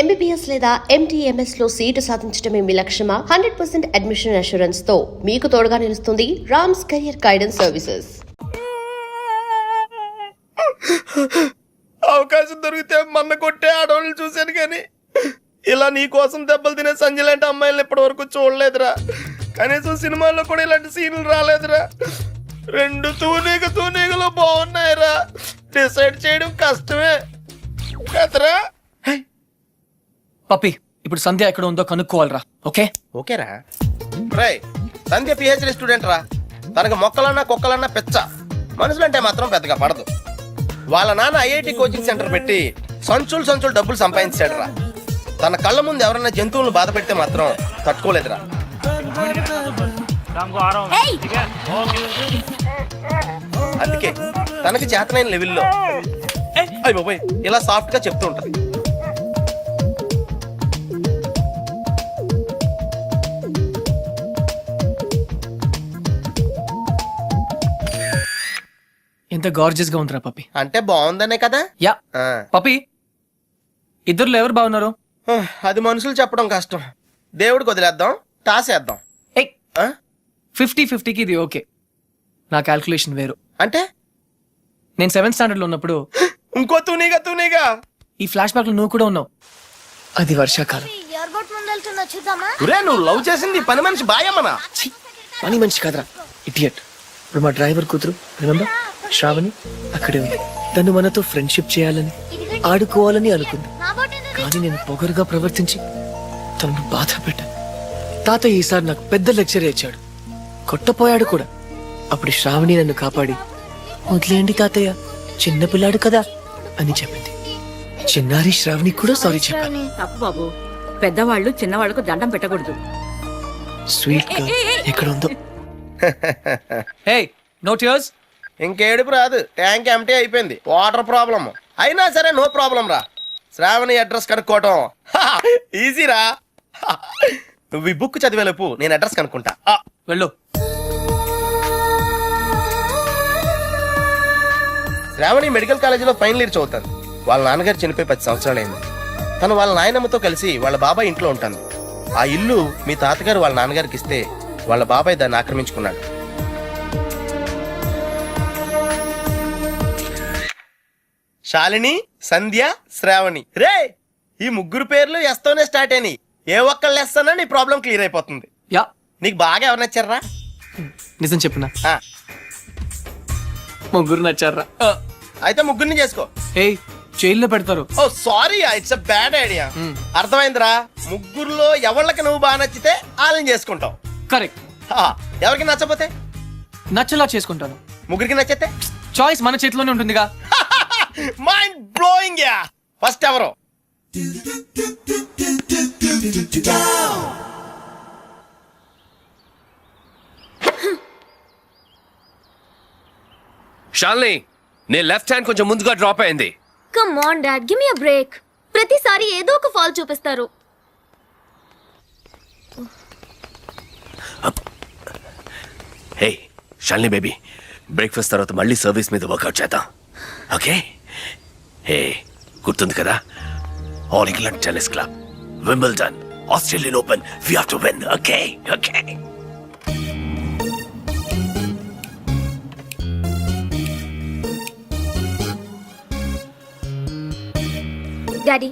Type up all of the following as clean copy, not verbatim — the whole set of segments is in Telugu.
MBBS లేదా MTMS లో సీటు సాధించడమే మీ లక్ష్యమా? 100% అడ్మిషన్ అష్యూరెన్స్ తో మీకు తోడుగా నిలుస్తుంది రామ్స్ కెరియర్ గైడెన్స్ సర్వీసెస్. అవకాశం దొరికితే మన్న కొట్టే ఆడవాళ్ళు చూశాను కానీ ఇలా నీ కోసం దెబ్బలు తినే సంజయ్ లాంటి అమ్మాయిలను ఇప్పటి వరకు చూడలేదురా. కనీసం సినిమాల్లో కూడా ఇలాంటి సీన్లు రాలేదురా. రెండు తూనీగలో బాగున్నాయిరా. డిసైడ్ చేయడం కష్టమే కదరా. పప్పి, ఇప్పుడు సంధ్య ఎక్కడ ఉందో కనుక్కోవాలరా. ఓకేరా. రై, సంధ్య పిహెచ్డి స్టూడెంట్ రా. తనకు మొక్కలన్నా కుక్కలన్నా పెచ్చ. మనుషులంటే మాత్రం పెద్దగా పడదు. వాళ్ళ నాన్న ఐఐటి కోచింగ్ సెంటర్ పెట్టి సంచులు డబ్బులు సంపాదించాడు రా. తన కళ్ళ ముందు ఎవరన్నా జంతువులను బాధ పెడితే మాత్రం తట్టుకోలేదురా. అందుకే తనకి చేతనైన లెవెల్లో అయిపోయి ఇలా సాఫ్ట్ గా చెప్తూ ఉంటది. ఎంత గార్జియస్ గా ఉందిరా పప్పి. అంటే బాగుందనే కదా. యా పప్పి, ఇద్దరులో ఎవరు బాగున్నారు? అది మనుషులు చెప్పడం కష్టం. దేవుడికి వదిలేద్దాం, టాస్ వేద్దాం. 50-50కి ఇది ఓకే. నా క్యాల్కులేషన్ వేరు. అంటే నేను 7th స్టాండర్డ్ లో ఉన్నప్పుడు ఇంకో తూనీగా ఈ ఫ్లాష్ బ్యాక్ లో నువ్వు కూడా ఉన్నావు. అది వర్షాకాలం. నువ్వు లవ్ చేసింది పని మనిషి బాయమ్మనా? పని మనిషి కాదురా, ఇడియట్. ఇప్పుడు మా డ్రైవర్ కూతురు రిమెంబర్ శ్రావణి అక్కడే ఉంది. తను మనతో ఫ్రెండ్షిప్ చేయాలని ఆడుకోవాలని అనుకుంది. కానీ నేను పొగరుగా ప్రవర్తించి తనను బాధ పెట్టాను. తాతయ్య ఈసారి నాకు పెద్ద లెక్చర్ ఇచ్చాడు. కొట్టపోయాడు కూడా. అప్పుడు శ్రావణి నన్ను కాపాడి వదిలేయండి తాతయ్య, చిన్నపిల్లాడు కదా అని చెప్పింది. చిన్నారి శ్రావణి కూడా సారీ చెప్పాను. తప్పు బాబు, పెద్దవాళ్ళు చిన్నవాళ్ళకు దండం పెట్టకూడదు. స్వీట్ గా ఎక్కడ ఉందో. హే, నో టియర్స్. ఇంకేడుపు రాదు. ట్యాంక్ ఎంటీ అయిపోయింది. వాటర్ ప్రాబ్లమ్ అయినా సరే నో ప్రాబ్లం రా. శ్రావణి అడ్రస్ కనుక్కోవటం ఈజీరా. నువ్వు ఈ బుక్ చదివేలోపు నేను అడ్రస్ కనుక్కుంటా. వెళ్ళు. శ్రావణి మెడికల్ కాలేజీలో ఫైనల్ ఇయర్ చదువుతాను. వాళ్ళ నాన్నగారు చనిపోయి 10 సంవత్సరాలైంది. తను వాళ్ళ నాయనమ్మతో కలిసి వాళ్ళ బాబాయ్ ఇంట్లో ఉంటాను. ఆ ఇల్లు మీ తాతగారు వాళ్ళ నాన్నగారికి ఇస్తే వాళ్ళ బాబాయ్ దాన్ని ఆక్రమించుకున్నాడు. శాలిని, సంధ్య, శ్రావణి. రే, ఈ ముగ్గురు పేర్లు ఎస్తోనే స్టార్ట్ అయినాయి. ఏ ఒక్కళ్ళు ఎస్తానో నీ ప్రాబ్లం క్లియర్ అయిపోతుంది. యా, నీకు బాగా ఎవరు నచ్చారా? నిజం చెప్పునా, ముగ్గురు నచ్చారా? అయితే ముగ్గురిని చేసుకో. ఏ, జైల్లో పెడతారు. Oh sorry, it's a bad idea. అర్థమైందిరా. ముగ్గురులో ఎవళ్ళకి నువ్వు బాగా నచ్చితే వాళ్ళని చేసుకుంటావు. కరెక్ట్. ఎవరికి నచ్చపోతే నచ్చలా చేసుకుంటాను. ముగ్గురికి నచ్చితే చాయిస్ మన చేతిలోనే ఉంటుందిగా. Mind blowing yeah. ఫస్ట్ ఎవరు? షాల్ని, నీ లెఫ్ట్ హ్యాండ్ కొంచెం ముందుగా డ్రాప్ అయింది. Come on dad, give me a break. ప్రతిసారి ఏదో ఒక ఫాల్ చూపిస్తారు. హే షాల్ని బేబీ, బ్రేక్ఫాస్ట్ తర్వాత మళ్ళీ సర్వీస్ మీద వర్కౌట్ చేద్దాం, ఓకే? హే, గుర్తుంది కదా, all England tennis club, Wimbledon, Australian open, we have to win, okay? Okay. Daddy,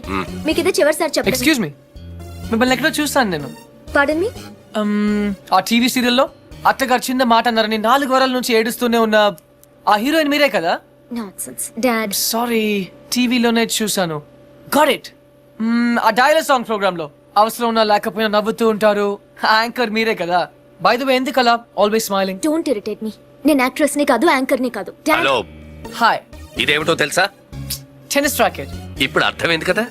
మీకు ఇది చివరిసారి చెప్పండి. ఎక్స్క్యూజ్ మీ, మిమ్మల్ని ఎక్కడో చూస్తాను నేను. పాడన్ మీ? ఆ టీవీ సీరియల్లో అత్తగారు చిన్న మాట అన్నారని 4 వారాల నుంచి ఏడుస్తూనే ఉన్న ఆ హీరోయిన్ మీరే కదా? Nonsense dad. సారీ, టీవీలోనే చూసాను. Got it. ఆ డైలాగ్ సాంగ్ ప్రోగ్రామ్ లో అవసరం ఉన్నా లేకపోయినా నవ్వుతూ ఉంటారు. యాంకర్ మీరే కదా? బై ద వే, ఎందుకు అలా always smiling? Don't irritate me. నేను యాక్ట్రెస్ ని కాదు, యాంకర్ ని కాదు. Hello, hi. ఇదేమిటో తెలుసా? Tennis racket. ఇప్పుడు అర్థమైంది కదా?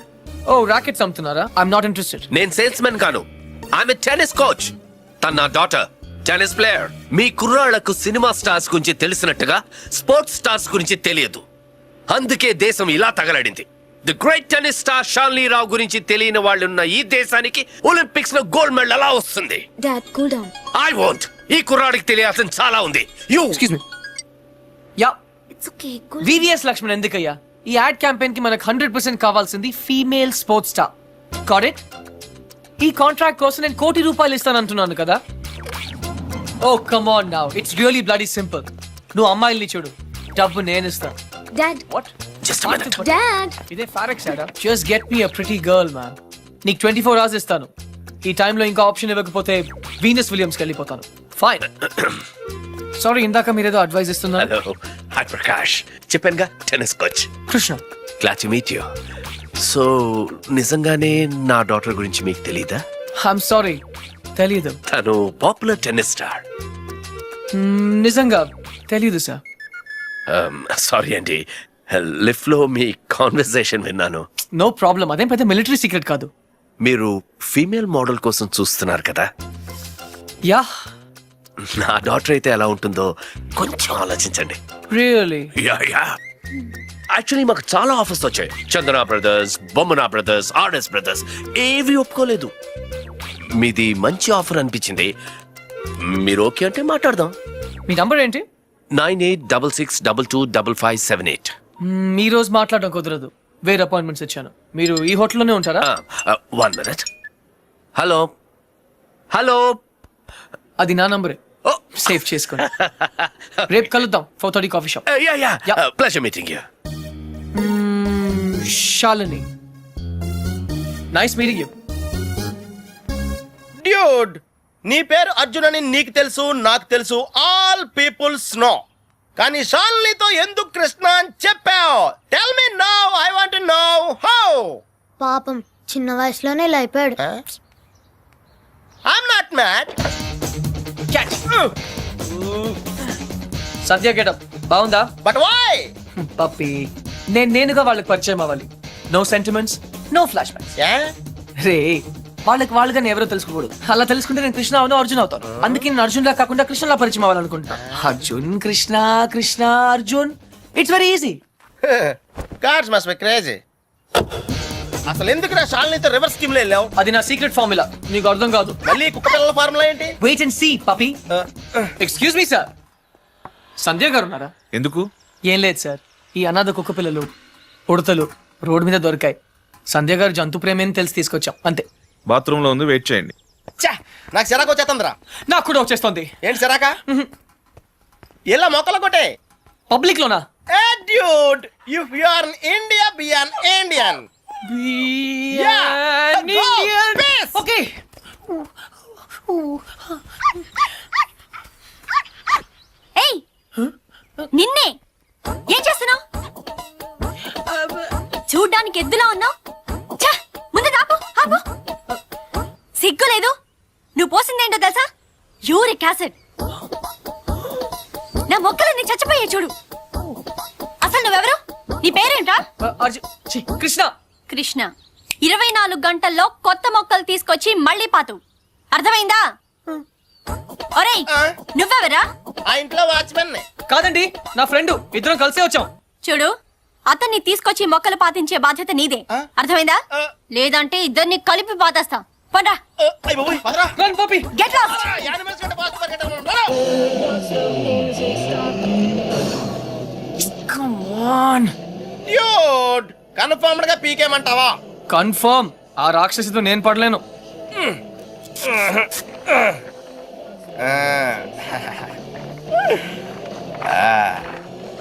ఓ, రాకెట్స్ అమ్ముతున్నారా? I'm not interested. నేను సేల్స్ మెన్ కాను, ఆమె టెన్నిస్ కోచ్. తన నా డాటర్, టెన్నిస్ ప్లేయర్. మీ కుర్రాళ్లకు సినిమా స్టార్స్ గురించి తెలిసినట్టుగా స్పోర్ట్స్ స్టార్స్ గురించి తెలియదు. అందుకే దేశం ఇలా తగలడింది. ది గ్రేట్ టెన్నిస్ స్టార్ షాల్ని రావు గురించి తెలియని వాళ్ళున్న ఈ దేశానికి ఒలింపిక్స్ లో గోల్డ్ మెడల్ ఎలా వస్తుంది? Dad, cool down. I want. ఈ కుర్రాడికి తెలియాల్సిన చాలా ఉంది. You excuse me. Yeah, it's okay. VVS Laxman ఎందుకయ్యా? ఈ యాడ్ క్యాంపెయిన్ కి మనకు 100% కావాల్సింది female sports star. Got it? ఈ కాంట్రాక్ట్ కోసం నేను ₹1 కోటి ఇస్తానంటున్నాను కదా. Oh come on now, it's really bloody simple. నువ్వు అమ్మాయిల్ని చూడు, డబ్బు నేను ఇస్తాను. Dad what? Just a minute. Dad ఇదే ఫారెక్స్ యాడా? Just get me a pretty girl man. నీకు 24 hours ఇస్తాను. ఈ టైంలో ఇంకా ఆప్షన్ ఇవ్వకపోతే వీనస్ విలియమ్స్కి వెళ్ళిపోతాను. ఫైన్. సారీ, ఇందాక మీరేదో అడ్వైస్ ఇస్తున్నారు. Hello, hi Prakash. చెప్పానుగా, tennis coach. Krishna, glad to meet you. So నిజంగానే నా డాటర్ గురించి మీకు తెలీదా? ఐఎమ్ సారీ, తెలీదు. తను పాపులర్ టెన్నిస్ స్టార్. నిజంగా తెలీదు సార్. సారీ అండి, లిఫ్ట్ లో మీ కాన్వర్సేషన్ విన్నాను. నో ప్రాబ్లం, అదేం పెద్ద మిలిటరీ సీక్రెట్ కాదు. మీరు ఫీమేల్ మోడల్ కోసం చూస్తున్నారు కదా. యా, నా డాటర్ అయితే ఎలా ఉంటుందో కొంచెం ఆలోచించండి. రియలీ? Yeah yeah. యాక్చువల్లీ మాకు చాలా ఆఫర్స్ వచ్చాయి. చందన బ్రదర్స్, బొమ్మనా బ్రదర్స్, ఆర్ఎస్ బ్రదర్స్ ఏవి ఒప్పుకోలేదు. మీది మంచి ఆఫర్ అనిపించింది. మీరు ఓకే అంటే మాట్లాడదాం. మీ నంబర్ ఏంటి? 9866225578. ఈ రోజు మాట్లాడడం కుదరదు, వేరే అపాయింట్మెంట్స్ ఇచ్చాను. మీరు ఈ హోటల్లోనే ఉంటారా? 1 minute. Hello hello. అది నా నంబరే, సేవ్ చేసుకోండి. రేపు కలుద్దాం 4:30 coffee shop. Yeah yeah. Yeah. Pleasure meeting you. Shalini, nice meeting you. Dude, నీ పేరు అర్జున్ అని నీకు తెలుసు, నాకు తెలుసు, ఆల్ పీపుల్స్ నో. కానీ షాలినితో ఎందుకు కృష్ణ అని చెప్పావు? Tell me now, I want to know how. పాపం చిన్న వయసులోనే ఇలా అయిపోయాడు. I'm not mad. సద్య గెటప్ బాగుందా? But why? పప్పి, నేనుగా వాళ్ళకి పరిచయం అవ్వాలి. No sentiments, no flashbacks. రే, వాళ్ళకి ఎవరో తెలుసుకోకూడదు. అలా తెలుసుకుంటే నేను కృష్ణ అవును, అర్జున్ అవుతాను. అందుకే నేను అర్జున్ లా కాకుండా కృష్ణలా పరిచయం అవ్వాలనుకుంటా. Arjun Krishna, Krishna Arjun, it's very easy. Cars must be crazy. అసలు ఎందుకురా శాలినితో రివర్స్ స్కీమ్ లో వెళ్ళావు? అది నా సీక్రెట్ ఫార్ములా, నీకు అర్థం కాదు. మళ్ళీ కుక్క పిల్లల ఫార్ములా ఏంటి? Wait and see Pappi. Excuse me sir, Sandhya garu ఉన్నారా? ఎందుకు? ఏం లేదు సార్, ఈ అనాథ కుక్క పిల్లలు ఉడతలు రోడ్డు మీద దొరికాయి. సంధ్య గారు జంతు ప్రేమేని తెలిసి తీసుకొచ్చాం, అంతే. బాత్రూమ్ లో ఉంది, వెయిట్ చేయండి. ఛా, నాకు సిరాకు వచ్చేస్తుందిరా. నాకు కూడా వచ్చేస్తుంది. ఏంటి సిరాక? ఇలా మొక్కలు కొట్టే పబ్లిక్ లోనా? Dude, if you are in India, be an Indian. Yeah, go, peace. Okay. ఏయ్ నిన్నే ఏం చేస్తున్నావు? చూడ్డానికి ఎద్దులా ఉన్నావు. ముందు ఆపు ఆపు. సిగ్గు లేదు? నువ్వు పోసిందేంటో తెలుసా? Uric acid. నా మొక్కలన్నీ చచ్చిపోయాయి చూడు. అసలు నువ్వెవరు? నీ పేరేంట్రా? కృష్ణ. కృష్ణ. 24 గంటల్లో కొత్త మొక్కలు తీసుకొచ్చి మళ్ళీ పాతు. అర్థమైందా? ఒరేయ్, నువ్వెవరా? ఆ ఇంట్లో వాచ్మెన్. కాదండి, నా ఫ్రెండ్, ఇద్దరం కలిసే వచ్చాం. చూడు, అతన్ని తీసుకొచ్చి మొక్కలు పాతించే బాధ్యత నీదే. అర్థమైందా? లేదంటే ఇద్దరిని కలిపి పాతేస్తా. పండ్రా. Run, puppy. Get lost. Come on. Dude, confirmed గా పీకేమంటావా? కన్ఫర్మ్. ఆ రాక్షసితో నేను పడలేను.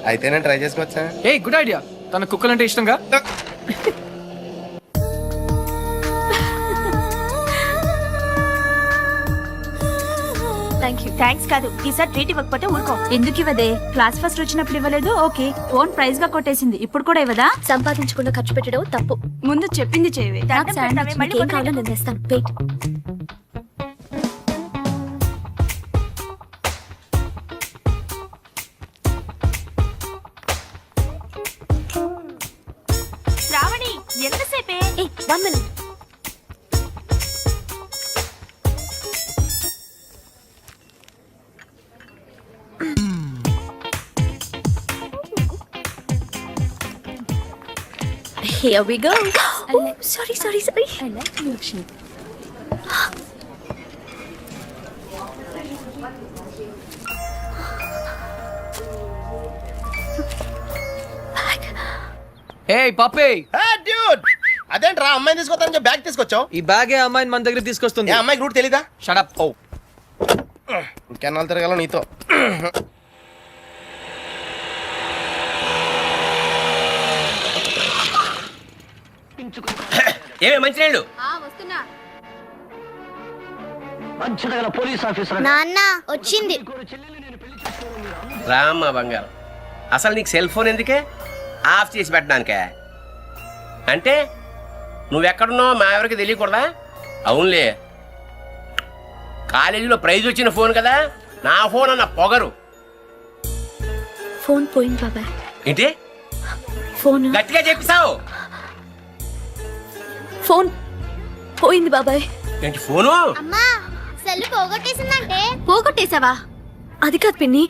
అయితే నేను ట్రై చేసుకోవచ్చా? A good idea. తన కుక్కలంటే ఇష్టంగా. థ్యాంక్స్ కాదు, ఈసారి ట్రీట్ ఇవ్వకపోతే ఊరుకో. ఎందుకు ఇవ్వదే? క్లాస్ ఫస్ట్ వచ్చినప్పుడు ఇవ్వలేదు, ఓకే. ఓన్ ప్రైజ్ గా కొట్టేసింది, ఇప్పుడు కూడా ఇవ్వదా? సంపాదించకుండా ఖర్చు పెట్టడం తప్పు. ముందు చెప్పింది చేయవే. నాకు శాండ్విచ్ నీకేం కావాలో నేను తెస్తాను. Wait. Shravani, ఎంతసేపే? 1 minute. Here we go. Oh, sorry. I like milkshake. Hey, puppy. Hey, dude. అదేంట్రా అమ్మాయిని తీసుకొస్తానని బ్యాగ్ తీసుకొచ్చావు? ఈ బ్యాగే అమ్మాయిని మన దగ్గర తీసుకొస్తుంది. ఏ అమ్మాయికి రూట్ తెలీదా? షడప్. ఓ ఇంకెన్నాళ్ళు తిరగాల నీతో. ఏమే మంచినీళ్ళు? నాన్న వచ్చింది. రామ్మ బంగారం, అసలు నీకు సెల్ ఫోన్ ఎందుకే? ఆఫ్ చేసి పెట్టడానికే? అంటే నువ్వెక్కడున్నావు మా ఎవరికి తెలియకూడదా? అవునులే, కాలేజీలో ప్రైజ్ వచ్చిన ఫోన్ కదా, నా ఫోన్ అన్న పొగరు. ఫోన్ పోయింది బాబాయ్. ఏంటి ఫోన్ గట్టిగా చెప్పిసావు? ఫోన్ పోయింది బాబాయ్. ఏంటి ఫోను? అమ్మా సెల్ పోగొట్టేసిందంటే. పోగొట్టేసావా? అది కాదు పిన్ని,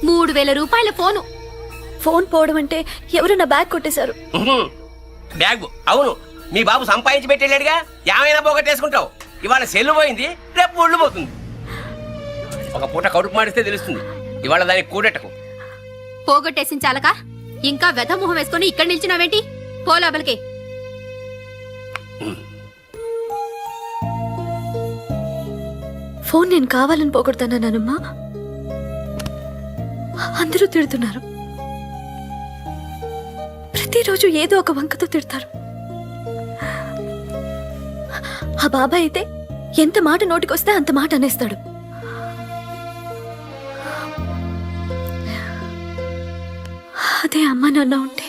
3000 రూపాయల ఫోను. ఫోన్ పోవడం అంటే ఎవరు నా బ్యాగ్ కొట్టేశారు. బ్యాగ్? అవును, మీ బాబు సంపాదించి పెట్టేళ్ళాడుగా, ఏమైనా పోగొట్టేసుకుంటావు. ఇవాళ సెల్లు పోయింది, రేపు ఒళ్ళు పోతుంది. ఒక పూట కడుపు మాడిస్తే తెలుస్తుంది, ఇవాళ దానికి కూడెట్టకు. పోగొట్టేసిన చాలక ఇంకా వెధ మొహం వేసుకొని ఇక్కడ నిల్చున్నావేంటి? పో లోపలికి. ఫోన్ నేను కావాలని పోగొడతానమ్మా. అందరూ తిడుతున్నారు, ప్రతిరోజు ఏదో ఒక వంకతో తిడతారు. ఆ బాబాయ్ అయితే ఎంత మాట నోటికొస్తే అంత మాట అనేస్తాడు. అదే అమ్మ నాన్న ఉంటే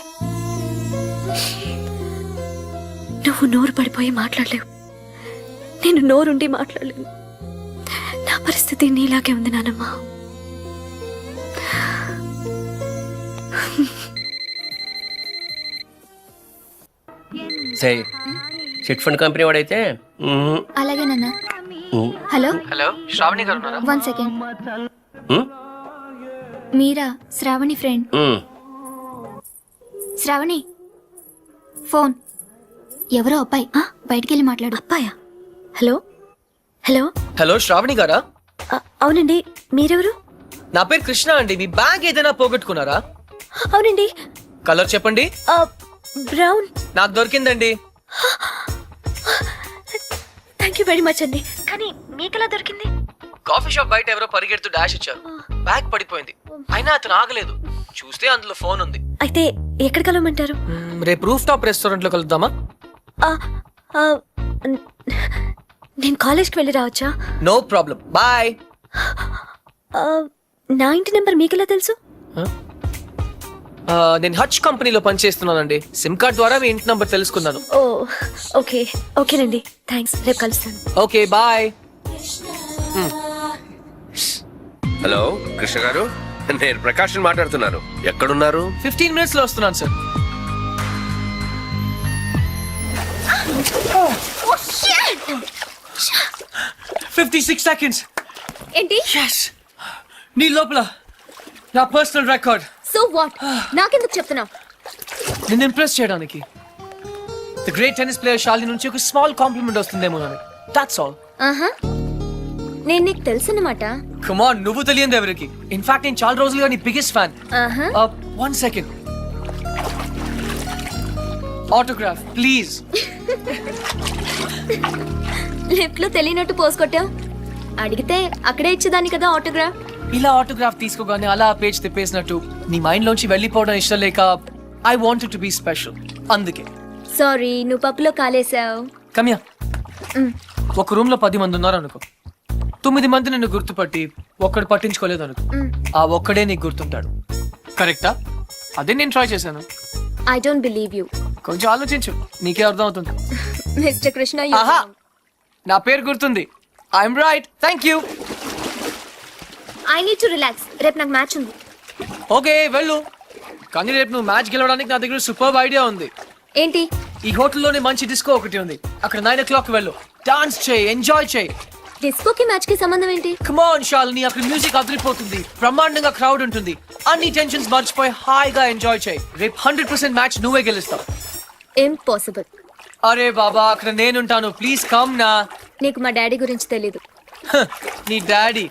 నువ్వు నోరు పడిపోయి మాట్లాడలేవు, నేను నోరుండి మాట్లాడలేను. నా పరిస్థితి నీలాగే ఉంది నానమ్మ. సరే, చిట్ ఫండ్ కంపెనీ వాడైతే అలాగే నాన్న. హలో హలో, శ్రావణి గారు ఉన్నారా? 1 సెకండ్. మీరా? శ్రావణి ఫ్రెండ్. శ్రావణి ఫోన్. ఎవరో అబ్బాయి బయటికి వెళ్ళి మాట్లాడు. అబ్బాయా? హలో హలో హలో, శ్రావణి గారా? అవునండి, మీరెవరు? నా పేరు కృష్ణ అండి. మీ బ్యాగ్ ఏదైనా పోగొట్టుకున్నారా? అవునండి. కలర్ చెప్పండి. బ్రౌన్. నాకు దొరికిందండి. థ్యాంక్ యూ వెరీ మచ్ అండి. కానీ మీకెలా దొరికింది? కాఫీ షాప్ బయట ఎవరో పరిగెడుతూ డాష్ ఇచ్చారు, బ్యాగ్ పడిపోయింది. అయినా అతను ఆగలేదు, చూస్తే అందులో ఫోన్ ఉంది. అయితే ఎక్కడ కలవమంటారు? రేపు రూఫ్ టాప్ రెస్టారెంట్ లో కలుద్దామా? నేను కాలేజ్కి వెళ్ళి రావచ్చా? No problem, boy. నా ఇంటి నెంబర్ మీకెలా తెలుసు? నేను హచ్ కంపెనీలో పనిచేస్తున్నానండి. సిమ్ కార్డ్ ద్వారా మీ ఇంటి నంబర్ తెలుసుకున్నాను. ఓ ఓకే, ఓకేనండి, థ్యాంక్స్. రేపు కలుస్తాను. Okay, bye. హలో కృష్ణ గారు, నేను ప్రకాష్ మాట్లాడుతున్నాను. ఎక్కడున్నారు? 15 minutes లో వస్తున్నాను సార్. Oh, 56 seconds. ఏంటి? Yes. నీ లోపల నా పర్సనల్ రికార్డ్. So what? నాకెందుకు చెప్తున్నావు? నిన్ను ఇంప్రెస్ చేయడానికి. The great tennis player Shali నుంచి ఒక స్మాల్ కాంప్లిమెంట్ వస్తుందేమో అని. That's all. ఆహా, నేను నీకు తెలుసన్నమాట. కమ్ ఆన్, నువ్వు తెలియదు ఎవరికి. ఇన్ఫాక్ట్ నేను చాలా రోజులుగా నీ బిగ్గెస్ట్ ఫ్యాన్. ఆహా, 1 second. Autograph please. లిఫ్ట్ లో తెలియనట్టు పోసుకొట్టావు. అడిగితే అక్కడే ఇచ్చేదాన్ని కదా ఆటోగ్రాఫ్. ఇలా ఆటోగ్రాఫ్ తీసుకోగానే అలా పేజ్ తిప్పేసినట్టు నీ మైండ్ లోంచి వెళ్ళిపోవడం ఇష్టం లేక I wanted to be special, అందుకే. సారీ, నువ్వు పప్పులో కాలేసావు. కమ్యా, ఒక రూమ్ లో 10 మంది ఉన్నారు అనుకో. 9 మంది నిన్ను గుర్తుపట్టి ఒక్కడు పట్టించుకోలేదు అనుకో. ఆ ఒక్కడే నీకు గుర్తుంటాడు. కరెక్టా? అదే నేను ట్రై చేశాను. I don't believe you. కొంచెం ఆలోచించు, నీకే అర్థం అవుతుంది. మిస్టర్ కృష్ణ, ఆహా, నా పేరు గుర్తుంది. I'm right, thank you. I need to relax. రేపు నాకు మ్యాచ్ ఉంది. ఓకే, వెళ్ళు. కానీ రేపు నువ్వు మ్యాచ్ గెలవడానికి నా దగ్గర సూపర్ ఐడియా ఉంది. ఏంటి? ఈ హోటల్లోనే మంచి డిస్కో ఒకటి ఉంది, అక్కడ 9 o'clock వెళ్ళు. డాన్స్ చేయి, ఎంజాయ్ చేయి. డిస్కోకి మ్యాచ్ కి సంబంధం ఏంటి? కమ్ ఆన్ శాలిని, అక్కడ మ్యూజిక్ అదిరిపోతుంది, బ్రహ్మాండంగా క్రౌడ్ ఉంటుంది. అన్ని టెన్షన్స్ మర్చిపోయి హాయిగా ఎంజాయ్ చేయి. రేపు 100% మ్యాచ్ నువ్వే గెలుస్తావు. ఇంపాసిబుల్. అరే బాబా, అక్కడ నేనుంటాను, ప్లీజ్ కమ్ నా. నీకు మా డాడీ గురించి తెలీదు. నీ డాడీ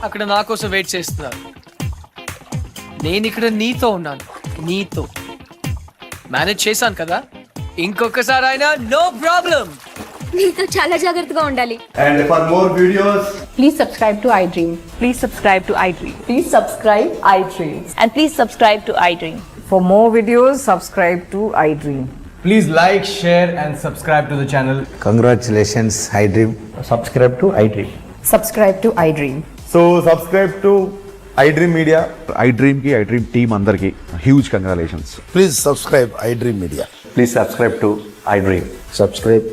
అక్కడ నా కోసం వెయిట్ చేస్తున్నారు. నేను ఇక్కడ నీతో ఉన్నాను, నీతో మేనేజ్ చేశాను కదా. ఇంకొకసారి అయినా నో ప్రాబ్లం. నీతో చాలా జాగ్రత్తగా ఉండాలి. And for more videos, Please subscribe to iDream. Please subscribe to iDream. Please subscribe iDream. And please subscribe to iDream. For more videos, subscribe to iDream. please like, share, and subscribe to the channel. Congratulations, iDream. Subscribe to iDream. Subscribe to iDream. So subscribe to iDream Media. iDream ki iDream team అందరికి huge congratulations. Please subscribe iDream Media. Please subscribe to iDream. Subscribe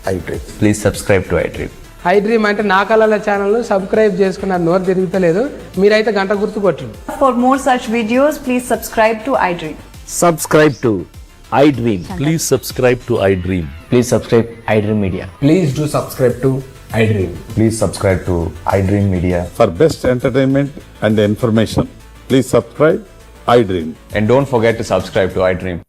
iDream. Please subscribe to iDream. I dream అంటే నా కళల ఛానల్ సబ్స్క్రైబ్ చేసుకున్నారు, నోరు తిరుగుతలేదు. మీరైతే గంట గుర్తు కొట్టండి. For more such videos, please subscribe to iDream. Subscribe to iDream. Please subscribe to iDream. Please subscribe iDream Media. Please do subscribe to iDream. Please subscribe to iDream Media. For best entertainment and information, please subscribe iDream. And don't forget to subscribe to iDream.